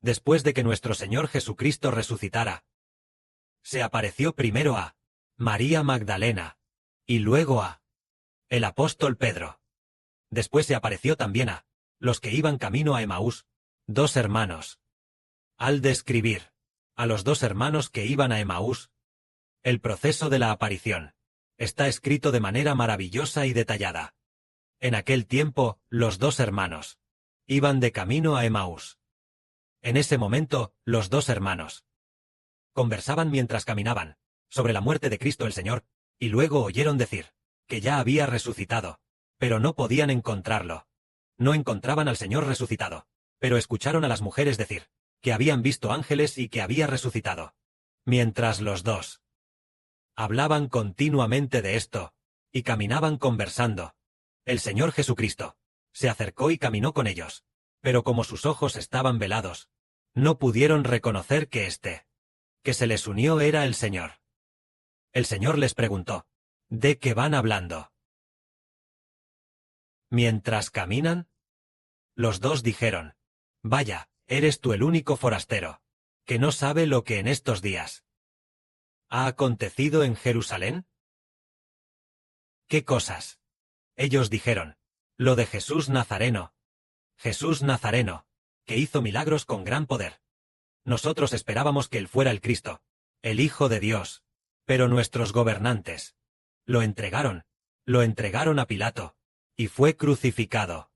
después de que nuestro Señor Jesucristo resucitara, se apareció primero a María Magdalena, y luego a el apóstol Pedro. Después se apareció también a los que iban camino a Emaús, 2 hermanos. Al describir a los 2 hermanos que iban a Emaús, el proceso de la aparición está escrito de manera maravillosa y detallada. En aquel tiempo, los 2 hermanos iban de camino a Emaús. En ese momento, los 2 hermanos conversaban mientras caminaban sobre la muerte de Cristo el Señor, y luego oyeron decir que ya había resucitado, pero no podían encontrarlo. No encontraban al Señor resucitado, pero escucharon a las mujeres decir que habían visto ángeles y que había resucitado. Mientras los 2 hablaban continuamente de esto, y caminaban conversando, el Señor Jesucristo se acercó y caminó con ellos, pero como sus ojos estaban velados, no pudieron reconocer que que se les unió era el Señor. El Señor les preguntó, ¿de qué van hablando? Mientras caminan, los 2 dijeron, vaya, eres tú el único forastero, que no sabe lo que en estos días ha acontecido en Jerusalén. ¿Qué cosas? Ellos dijeron, lo de Jesús Nazareno, que hizo milagros con gran poder. Nosotros esperábamos que él fuera el Cristo, el Hijo de Dios, pero nuestros gobernantes lo entregaron a Pilato, y fue crucificado.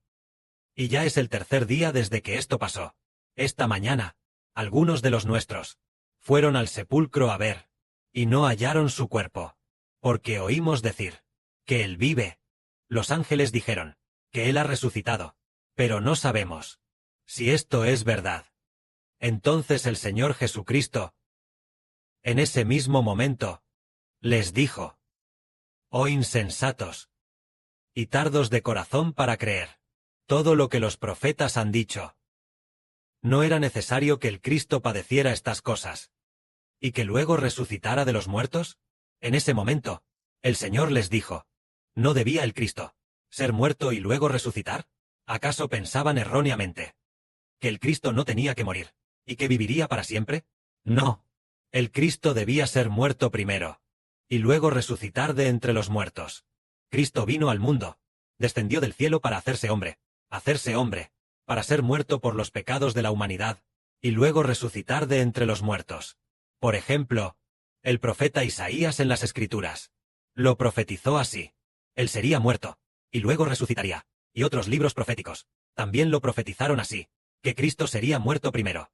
Y ya es el 3er día desde que esto pasó. Esta mañana, algunos de los nuestros fueron al sepulcro a ver, y no hallaron su cuerpo, porque oímos decir que él vive. Los ángeles dijeron que él ha resucitado, pero no sabemos si esto es verdad. Entonces el Señor Jesucristo, en ese mismo momento, les dijo, oh insensatos y tardos de corazón para creer todo lo que los profetas han dicho. ¿No era necesario que el Cristo padeciera estas cosas y que luego resucitara de los muertos? En ese momento, el Señor les dijo, ¿no debía el Cristo ser muerto y luego resucitar? ¿Acaso pensaban erróneamente que el Cristo no tenía que morir y que viviría para siempre? No. El Cristo debía ser muerto primero y luego resucitar de entre los muertos. Cristo vino al mundo, descendió del cielo para hacerse hombre, para ser muerto por los pecados de la humanidad, y luego resucitar de entre los muertos. Por ejemplo, el profeta Isaías en las Escrituras lo profetizó así: él sería muerto, y luego resucitaría, y otros libros proféticos también lo profetizaron así, que Cristo sería muerto primero.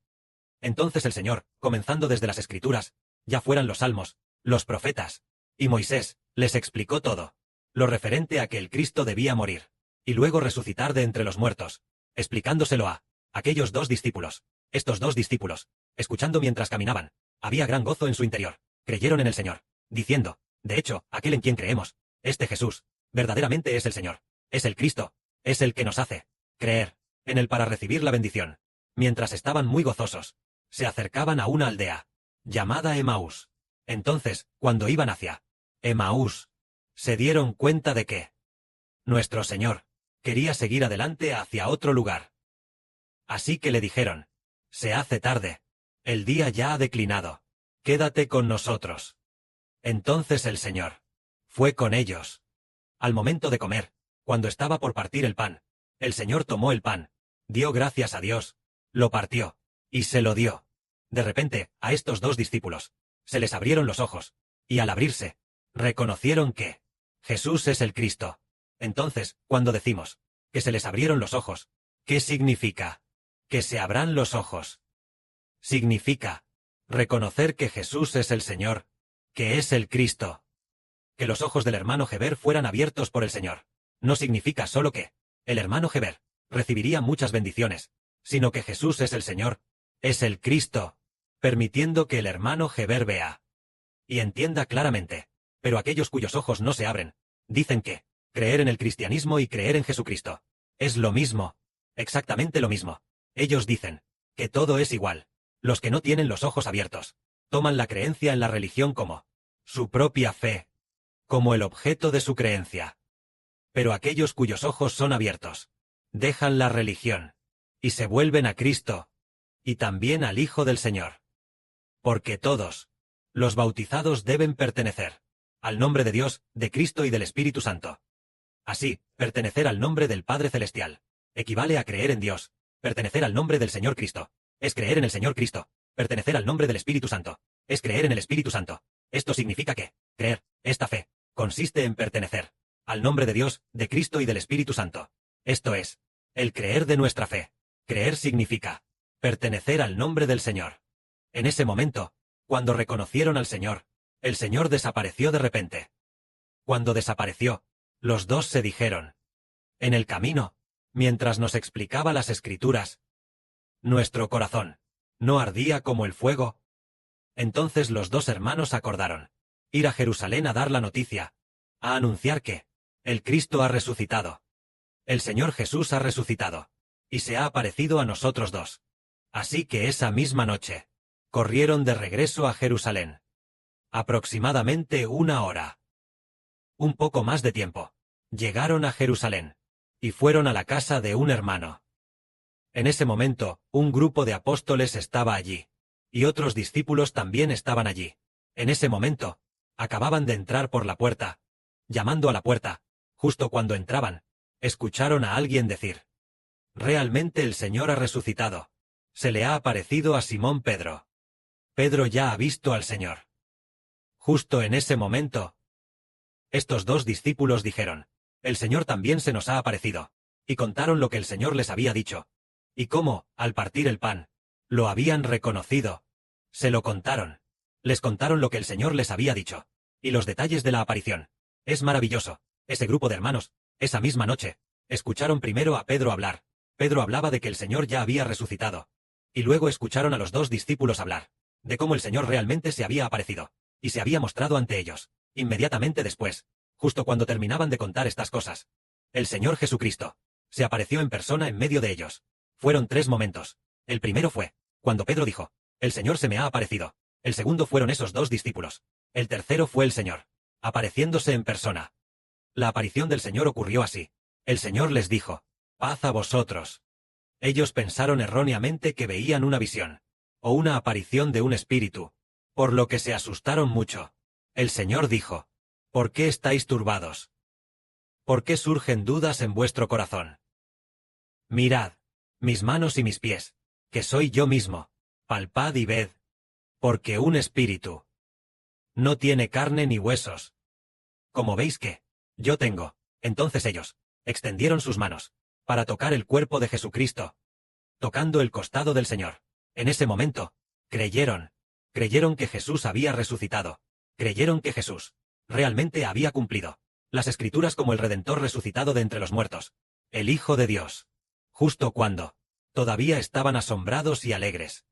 Entonces el Señor, comenzando desde las Escrituras, ya fueran los Salmos, los profetas, y Moisés, les explicó todo lo referente a que el Cristo debía morir, y luego resucitar de entre los muertos, explicándoselo a aquellos 2 discípulos. Estos 2 discípulos, escuchando mientras caminaban, había gran gozo en su interior, creyeron en el Señor, diciendo, de hecho, aquel en quien creemos, este Jesús, verdaderamente es el Señor, es el Cristo, es el que nos hace creer en él para recibir la bendición. Mientras estaban muy gozosos, se acercaban a una aldea llamada Emaús. Entonces, cuando iban hacia Emaús, se dieron cuenta de que nuestro Señor quería seguir adelante hacia otro lugar. Así que le dijeron, se hace tarde, el día ya ha declinado, quédate con nosotros. Entonces el Señor fue con ellos. Al momento de comer, cuando estaba por partir el pan, el Señor tomó el pan, dio gracias a Dios, lo partió, y se lo dio. De repente, a estos 2 discípulos se les abrieron los ojos, y al abrirse, reconocieron que Jesús es el Cristo. Entonces, cuando decimos que se les abrieron los ojos, ¿qué significa? Que se abran los ojos. Significa reconocer que Jesús es el Señor, que es el Cristo. Que los ojos del hermano Heber fueran abiertos por el Señor no significa solo que el hermano Heber recibiría muchas bendiciones, sino que Jesús es el Señor, es el Cristo, permitiendo que el hermano Heber vea y entienda claramente. Pero aquellos cuyos ojos no se abren, dicen que creer en el cristianismo y creer en Jesucristo es lo mismo, exactamente lo mismo. Ellos dicen que todo es igual. Los que no tienen los ojos abiertos toman la creencia en la religión como su propia fe, como el objeto de su creencia. Pero aquellos cuyos ojos son abiertos dejan la religión y se vuelven a Cristo. y también al Hijo del Señor. Porque todos, los bautizados deben pertenecer al nombre de Dios, de Cristo y del Espíritu Santo. Así, pertenecer al nombre del Padre Celestial equivale a creer en Dios. Pertenecer al nombre del Señor Cristo es creer en el Señor Cristo. Pertenecer al nombre del Espíritu Santo es creer en el Espíritu Santo. Esto significa que, creer, esta fe, consiste en pertenecer al nombre de Dios, de Cristo y del Espíritu Santo. Esto es, el creer de nuestra fe. Creer significa pertenecer al nombre del Señor. En ese momento, cuando reconocieron al Señor, el Señor desapareció de repente. Cuando desapareció, los dos se dijeron. En el camino, mientras nos explicaba las Escrituras, nuestro corazón no ardía como el fuego. Entonces los dos hermanos acordaron ir a Jerusalén a dar la noticia, a anunciar que el Cristo ha resucitado. El Señor Jesús ha resucitado, y se ha aparecido a nosotros dos. Así que esa misma noche, corrieron de regreso a Jerusalén. Aproximadamente 1 hora. Un poco más de tiempo. Llegaron a Jerusalén, y fueron a la casa de un hermano. En ese momento, un grupo de apóstoles estaba allí, y otros discípulos también estaban allí. En ese momento, acababan de entrar por la puerta. Llamando a la puerta, justo cuando entraban, escucharon a alguien decir: «Realmente el Señor ha resucitado. Se le ha aparecido a Simón Pedro. Pedro ya ha visto al Señor». Justo en ese momento, estos dos discípulos dijeron: «El Señor también se nos ha aparecido», y contaron lo que el Señor les había dicho, y cómo, al partir el pan, lo habían reconocido. Se lo contaron. Les contaron lo que el Señor les había dicho, y los detalles de la aparición. Es maravilloso. Ese grupo de hermanos, esa misma noche, escucharon primero a Pedro hablar. Pedro hablaba de que el Señor ya había resucitado. Y luego escucharon a los dos discípulos hablar de cómo el Señor realmente se había aparecido, y se había mostrado ante ellos. Inmediatamente después, justo cuando terminaban de contar estas cosas, el Señor Jesucristo se apareció en persona en medio de ellos. Fueron 3 momentos. El primero fue cuando Pedro dijo: «El Señor se me ha aparecido». El segundo fueron esos dos discípulos. El tercero fue el Señor apareciéndose en persona. La aparición del Señor ocurrió así. El Señor les dijo: «Paz a vosotros». Ellos pensaron erróneamente que veían una visión, o una aparición de un espíritu, por lo que se asustaron mucho. El Señor dijo: «¿Por qué estáis turbados? ¿Por qué surgen dudas en vuestro corazón? Mirad mis manos y mis pies, que soy yo mismo. Palpad y ved. Porque un espíritu no tiene carne ni huesos, como veis que yo tengo». Entonces ellos extendieron sus manos para tocar el cuerpo de Jesucristo, tocando el costado del Señor. En ese momento, creyeron que Jesús había resucitado, creyeron que Jesús realmente había cumplido las Escrituras como el Redentor resucitado de entre los muertos, el Hijo de Dios. Justo cuando todavía estaban asombrados y alegres,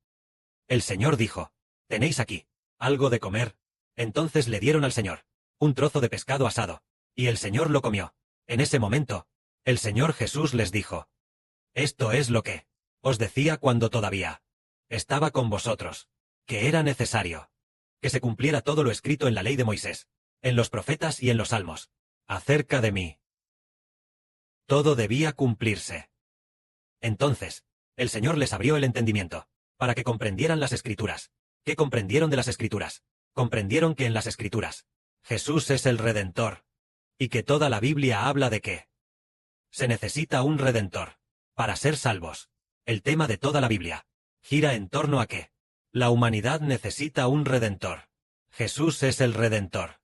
el Señor dijo: «¿Tenéis aquí algo de comer?». Entonces le dieron al Señor un trozo de pescado asado, y el Señor lo comió. En ese momento, el Señor Jesús les dijo: «Esto es lo que os decía cuando todavía estaba con vosotros, que era necesario que se cumpliera todo lo escrito en la ley de Moisés, en los profetas y en los salmos, acerca de mí». Todo debía cumplirse. Entonces, el Señor les abrió el entendimiento, para que comprendieran las Escrituras. ¿Qué comprendieron de las Escrituras? Comprendieron que en las Escrituras, Jesús es el Redentor, y que toda la Biblia habla de que se necesita un Redentor para ser salvos. El tema de toda la Biblia gira en torno a que la humanidad necesita un Redentor. Jesús es el Redentor.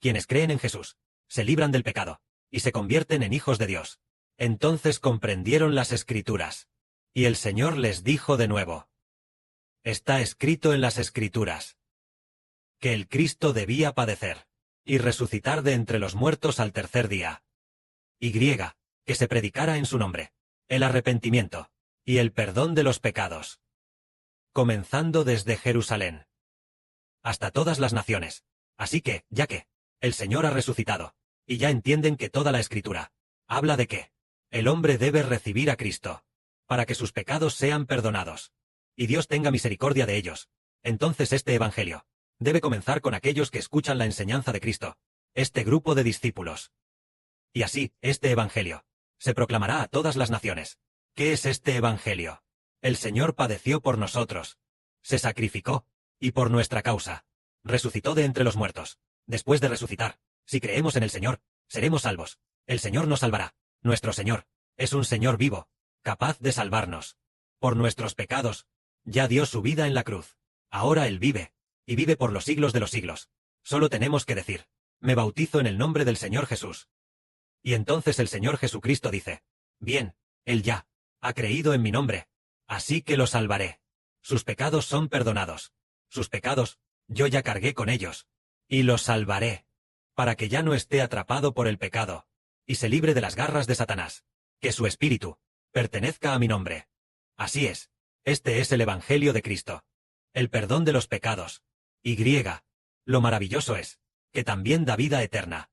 Quienes creen en Jesús se libran del pecado y se convierten en hijos de Dios. Entonces comprendieron las Escrituras, y el Señor les dijo de nuevo: «Está escrito en las Escrituras que el Cristo debía padecer y resucitar de entre los muertos al tercer día. Y que se predicara en su nombre el arrepentimiento y el perdón de los pecados, comenzando desde Jerusalén hasta todas las naciones». Así que, ya que el Señor ha resucitado, y ya entienden que toda la Escritura habla de que el hombre debe recibir a Cristo para que sus pecados sean perdonados, y Dios tenga misericordia de ellos, entonces este Evangelio debe comenzar con aquellos que escuchan la enseñanza de Cristo, este grupo de discípulos. Y así, este Evangelio se proclamará a todas las naciones. ¿Qué es este Evangelio? El Señor padeció por nosotros. Se sacrificó, y por nuestra causa. Resucitó de entre los muertos. Después de resucitar, si creemos en el Señor, seremos salvos. El Señor nos salvará. Nuestro Señor es un Señor vivo, capaz de salvarnos. Por nuestros pecados, ya dio su vida en la cruz. Ahora Él vive, y vive por los siglos de los siglos. Solo tenemos que decir: me bautizo en el nombre del Señor Jesús. Y entonces el Señor Jesucristo dice: bien, Él ya ha creído en mi nombre, así que lo salvaré. Sus pecados son perdonados. Sus pecados, yo ya cargué con ellos. Y lo salvaré, para que ya no esté atrapado por el pecado, y se libre de las garras de Satanás. Que su espíritu pertenezca a mi nombre. Así es. Este es el Evangelio de Cristo. El perdón de los pecados. Y lo maravilloso es, que también da vida eterna.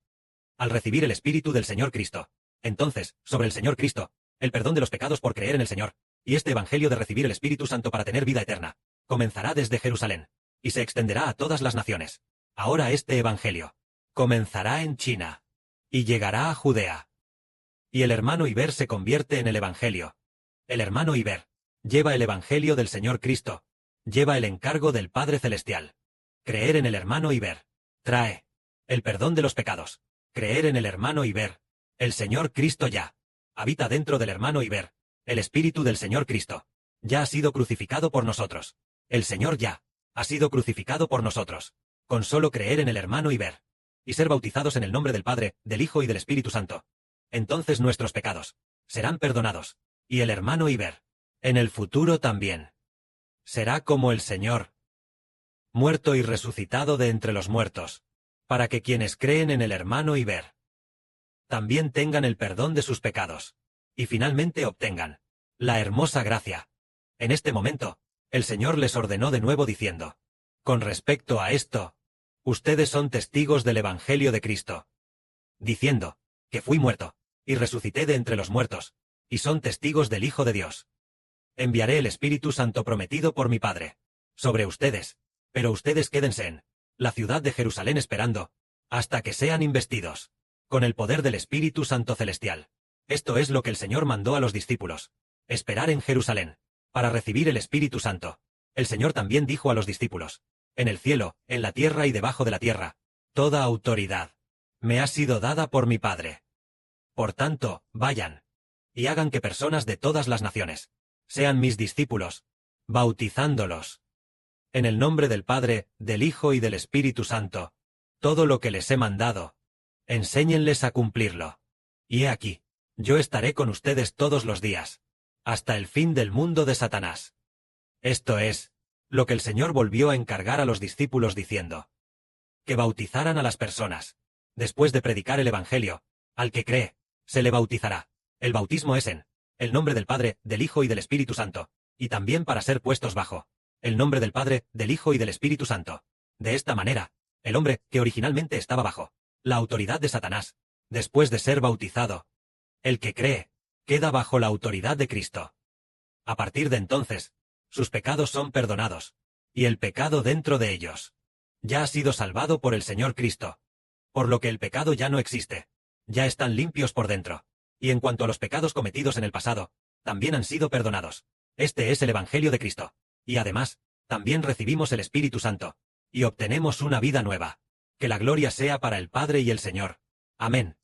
Al recibir el Espíritu del Señor Cristo, entonces, sobre el Señor Cristo, el perdón de los pecados por creer en el Señor, y este Evangelio de recibir el Espíritu Santo para tener vida eterna, comenzará desde Jerusalén, y se extenderá a todas las naciones. Ahora este Evangelio comenzará en China, y llegará a Judea. Y el hermano Iber se convierte en el Evangelio. El hermano Iber lleva el Evangelio del Señor Cristo, lleva el encargo del Padre Celestial. Creer en el hermano Iber trae el perdón de los pecados. Creer en el hermano Iber. El Señor Cristo ya habita dentro del hermano Iber. El Espíritu del Señor Cristo ya ha sido crucificado por nosotros. El Señor ya ha sido crucificado por nosotros. Con solo creer en el hermano Iber y ser bautizados en el nombre del Padre, del Hijo y del Espíritu Santo, entonces nuestros pecados serán perdonados. Y el hermano Iber, en el futuro también, será como el Señor, muerto y resucitado de entre los muertos, para que quienes creen en el hermano Iber también tengan el perdón de sus pecados, y finalmente obtengan la hermosa gracia. En este momento, el Señor les ordenó de nuevo diciendo: con respecto a esto, ustedes son testigos del Evangelio de Cristo, diciendo que fui muerto, y resucité de entre los muertos, y son testigos del Hijo de Dios. Enviaré el Espíritu Santo prometido por mi Padre sobre ustedes, pero ustedes quédense en la ciudad de Jerusalén esperando hasta que sean investidos con el poder del Espíritu Santo celestial. Esto es lo que el Señor mandó a los discípulos: esperar en Jerusalén para recibir el Espíritu Santo. El Señor también dijo a los discípulos: en el cielo, en la tierra y debajo de la tierra, toda autoridad me ha sido dada por mi Padre. Por tanto, vayan y hagan que personas de todas las naciones sean mis discípulos, bautizándolos en el nombre del Padre, del Hijo y del Espíritu Santo. Todo lo que les he mandado, enséñenles a cumplirlo. Y he aquí, yo estaré con ustedes todos los días, hasta el fin del mundo de Satanás. Esto es lo que el Señor volvió a encargar a los discípulos diciendo: que bautizaran a las personas. Después de predicar el Evangelio, al que cree, se le bautizará. El bautismo es en el nombre del Padre, del Hijo y del Espíritu Santo, y también para ser puestos bajo el nombre del Padre, del Hijo y del Espíritu Santo. De esta manera, el hombre que originalmente estaba bajo la autoridad de Satanás, después de ser bautizado, el que cree, queda bajo la autoridad de Cristo. A partir de entonces, sus pecados son perdonados, y el pecado dentro de ellos ya ha sido salvado por el Señor Cristo. Por lo que el pecado ya no existe, ya están limpios por dentro. Y en cuanto a los pecados cometidos en el pasado, también han sido perdonados. Este es el Evangelio de Cristo. Y además, también recibimos el Espíritu Santo, y obtenemos una vida nueva. Que la gloria sea para el Padre y el Señor. Amén.